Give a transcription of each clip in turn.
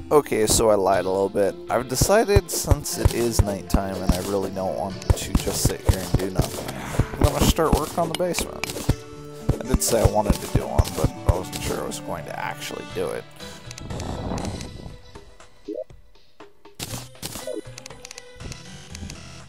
Okay, so I lied a little bit. I've decided since it is nighttime and I really don't want to just sit here and do nothing, I'm gonna start work on the basement. I did say I wanted to do one, but I wasn't sure I was going to actually do it.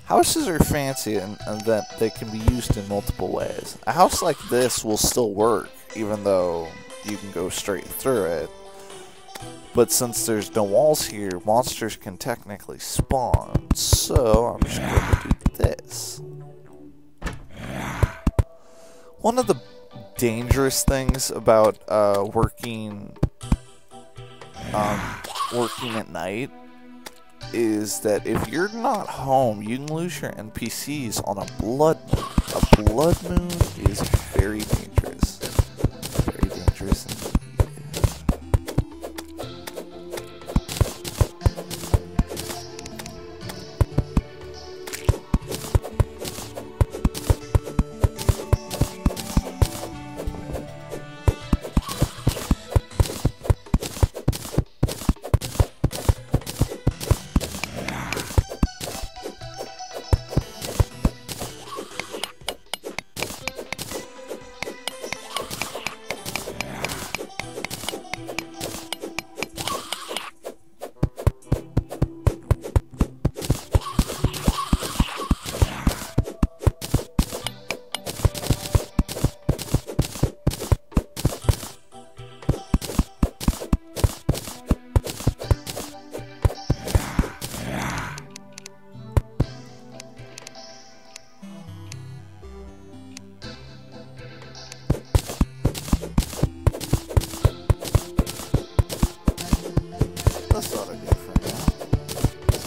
Houses are fancy and that they can be used in multiple ways. A house like this will still work, even though you can go straight through it. But since there's no walls here, monsters can technically spawn. So I'm just going to do this. One of the dangerous things about working at night is that if you're not home, you can lose your NPCs on a blood moon. A blood moon is very dangerous. Very dangerous indeed.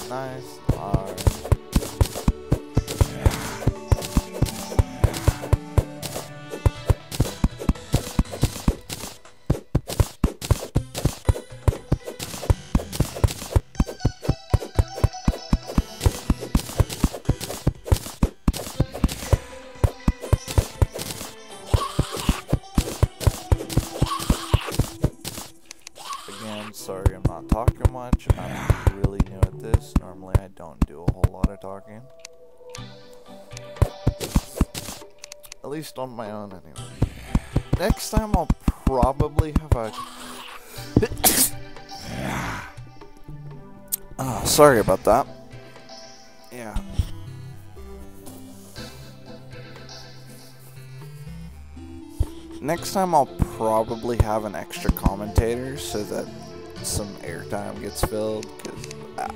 Nice, large. Again, sorry I'm not talking much. I'm really new at this. Normally I don't do a whole lot of talking. At least on my own anyway. Next time I'll probably have a... sorry about that. Yeah. Next time I'll probably have an extra commentator so that some airtime gets filled, because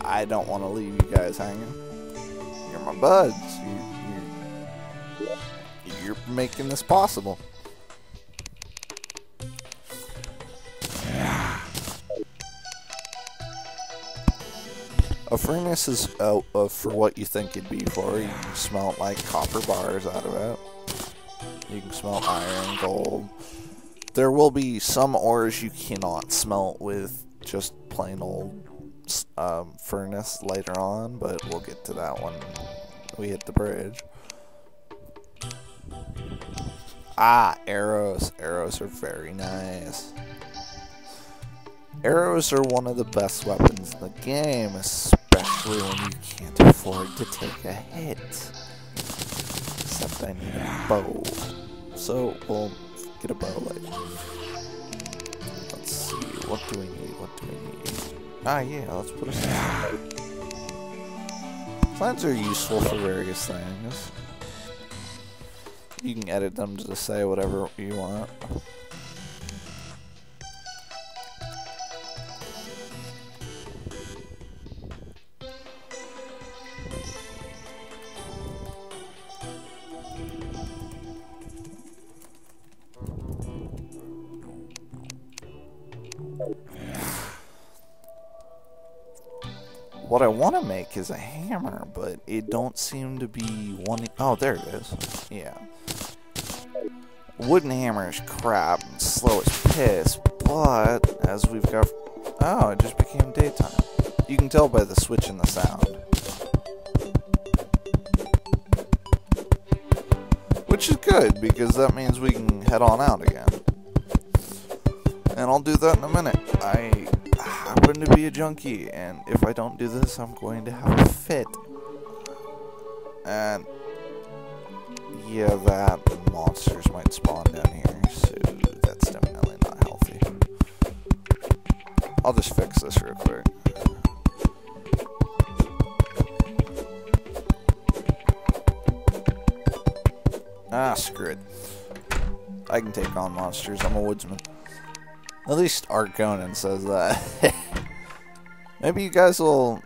I don't want to leave you guys hanging. You're my buds. You're making this possible. A furnace is for what you think it'd be for. You can smelt like copper bars out of it. You can smelt iron, gold. There will be some ores you cannot smelt with just plain old furnace later on, but we'll get to that when we hit the bridge. Ah, arrows. Arrows are very nice. Arrows are one of the best weapons in the game, especially when you can't afford to take a hit. Except I need a bow. So we'll get a bow later. Let's see, what do we need? What do we need? Ah, yeah, let's put a sign. Signs are useful for various things. You can edit them to say whatever you want. What I want to make is a hammer, but it don't seem to be one. Oh, there it is. Yeah. Wooden hammer is crap and slow as piss, but as we've got... Oh, it just became daytime. You can tell by the switch in the sound. Which is good, because that means we can head on out again. And I'll do that in a minute. I going to be a junkie, and if I don't do this, I'm going to have a fit. And yeah, that monsters might spawn down here, so that's definitely not healthy. I'll just fix this real quick. Ah, screw it. I can take on monsters. I'm a woodsman. At least Arconan says that. Maybe you guys will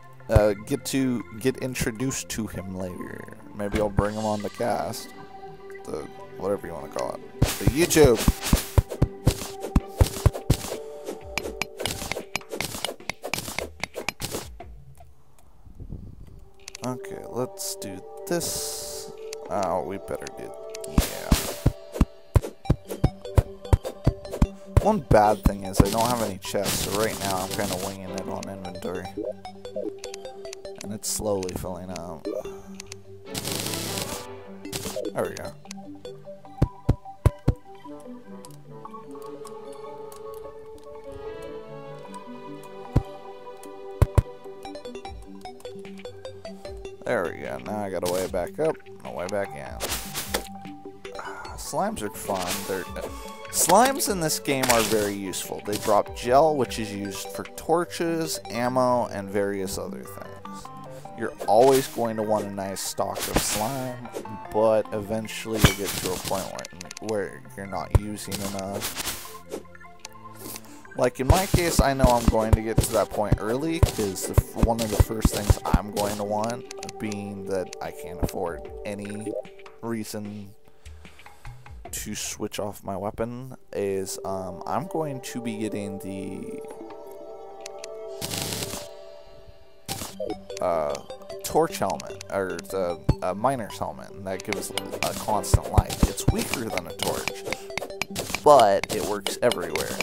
get introduced to him later. Maybe I'll bring him on the cast. The whatever you want to call it. The YouTube. Okay, let's do this. Oh, we better do. Yeah. One bad thing is I don't have any chests, so right now I'm kind of winging it on inventory. And it's slowly filling up. There we go. There we go. Now I gotta weigh back up and weigh back in. Slimes are fun. Slimes in this game are very useful. They drop gel, which is used for torches, ammo, and various other things. You're always going to want a nice stock of slime, but eventually you'll get to a point where you're not using enough. Like in my case, I know I'm going to get to that point early, because one of the first things I'm going to want, being that I can't afford any reason to switch off my weapon, is I'm going to be getting the torch helmet, or the miner's helmet, and that gives a constant light. It's weaker than a torch, but it works everywhere.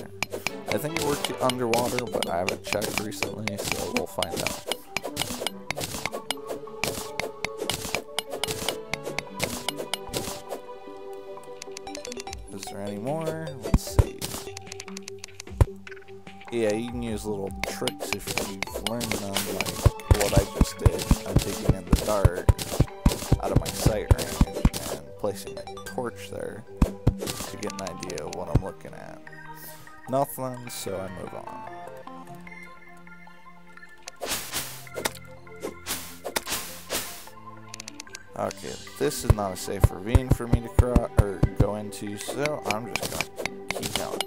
I think it works underwater, but I haven't checked recently, so we'll find out. Is there any more? Let's see. Yeah, you can use little tricks if you've learned them, like what I just did. I'm taking in the dart out of my sight range and placing a torch there to get an idea of what I'm looking at. Nothing, so I move on. Okay, this is not a safe ravine for me to go into, so I'm just gonna keep going.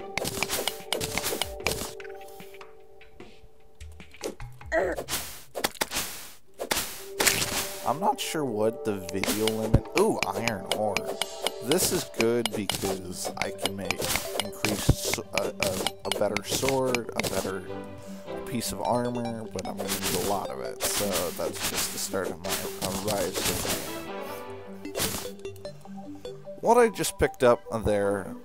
I'm not sure what the video limit. Ooh, iron ore. This is good because I can increase a better sword, a better piece of armor, but I'm going to need a lot of it, so that's just the start of my rise to fame. What I just picked up there,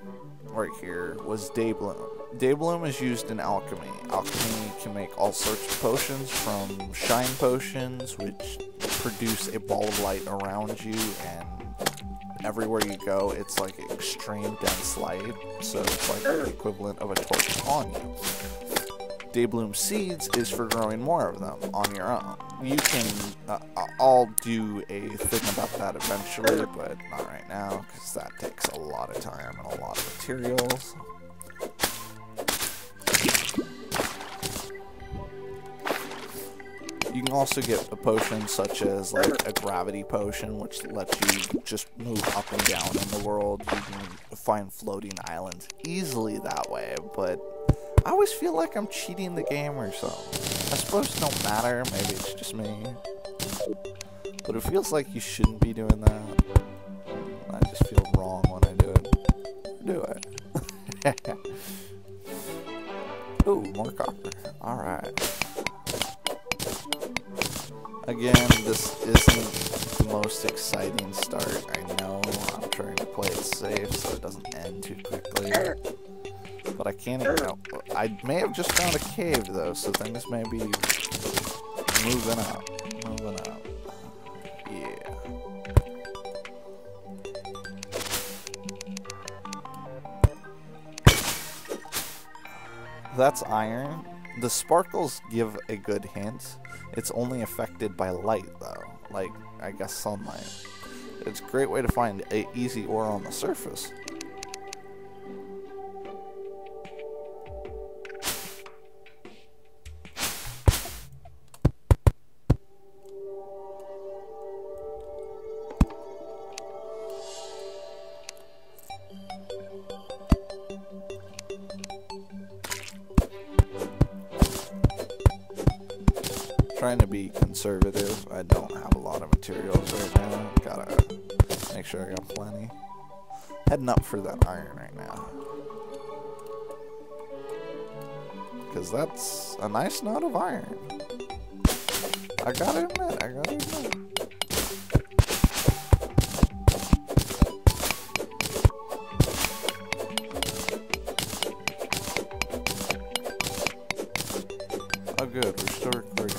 right here, was Daybloom. Daybloom is used in alchemy. Alchemy can make all sorts of potions, from shine potions, which produce a ball of light around you, and everywhere you go, it's like extreme dense light, so it's like the equivalent of a torch on you. Daybloom seeds is for growing more of them on your own. You can, I'll do a thing about that eventually, but not right now, because that takes a lot of time and a lot of materials. You can also get a potion such as like a gravity potion, which lets you just move up and down in the world. You can find floating islands easily that way, but I always feel like I'm cheating the game or something. I suppose it don't matter, maybe it's just me. But it feels like you shouldn't be doing that. I just feel wrong when I do it. Do it. Ooh, more copper. Alright. Again, this isn't the most exciting start. I know I'm trying to play it safe so it doesn't end too quickly. But I can't even help. I may have just found a cave though, so things may be moving up. Moving up. Yeah. That's iron. The sparkles give a good hint. It's only affected by light, though. Like, I guess sunlight. It's a great way to find an easy ore on the surface. Trying to be conservative. I don't have a lot of materials right now. Gotta make sure I got plenty. Heading up for that iron right now. Because that's a nice knot of iron. I gotta admit. Oh good, restore recording.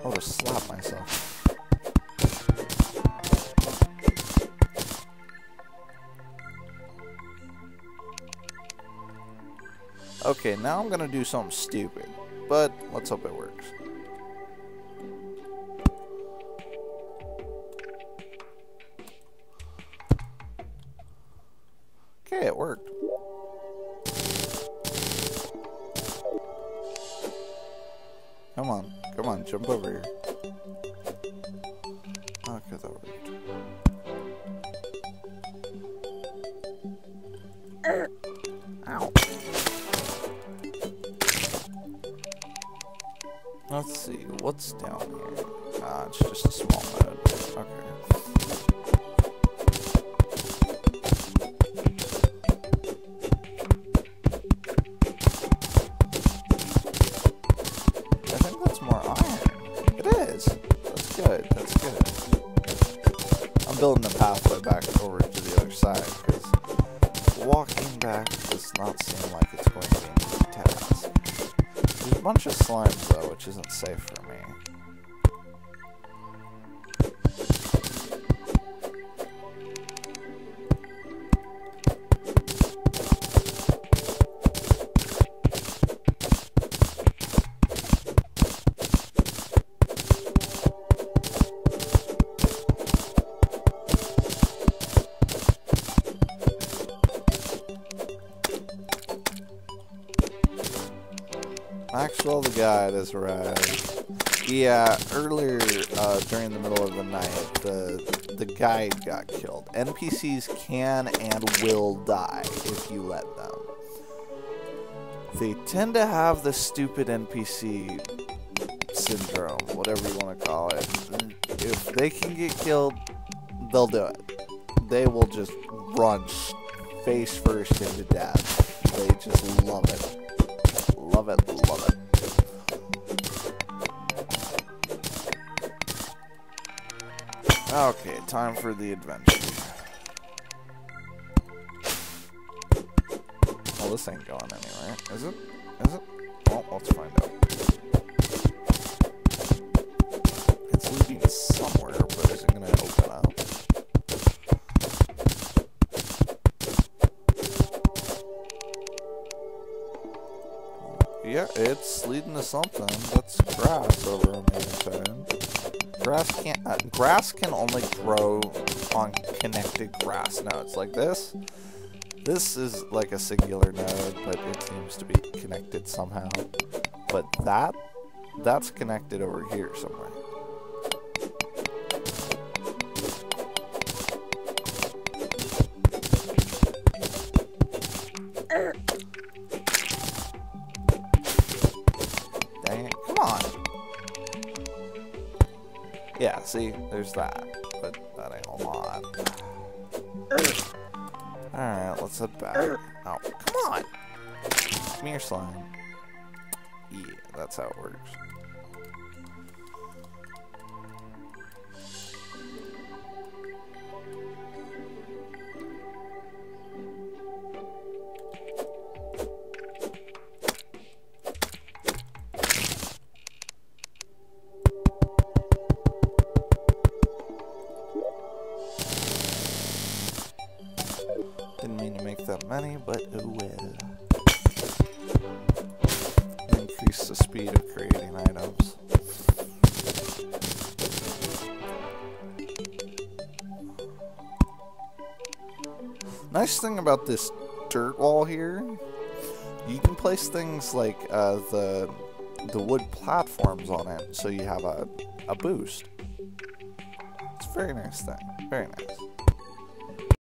I'll just slap myself. Okay, now I'm gonna do something stupid, but let's hope it works. Okay, it worked. Come on, jump over here. Okay, that worked. Ow. Let's see, what's down here? Ah, it's just a small node. Okay. Building the pathway back over to the other side, because walking back does not seem like it's going to be an easy task. There's a bunch of slimes though, which isn't safe for me. Maxwell the guide is right. Yeah, earlier during the middle of the night, the guide got killed. NPCs can and will die if you let them. They tend to have the stupid NPC syndrome, whatever you want to call it. If they can get killed, they'll do it. They will just run face first into death. They just love it. Love it, love it. Okay, time for the adventure. Well, this ain't going anywhere, is it? Is it? Well, let's find out. It's leading somewhere, but is it going to open up? Yeah, it's leading to something. That's grass over on the other side. Grass can only grow on connected grass nodes like this. This is like a singular node, but it seems to be connected somehow. But that's connected over here somewhere. Dang it, come on. Yeah, see, there's that, but that ain't a lot. Alright, let's head back. Oh, come on! Come here, slime. Yeah, that's how it works. Didn't mean to make that many, but oh well. speed of creating items. Nice thing about this dirt wall here, you can place things like the wood platforms on it, so you have a boost. It's a very nice thing. Very nice.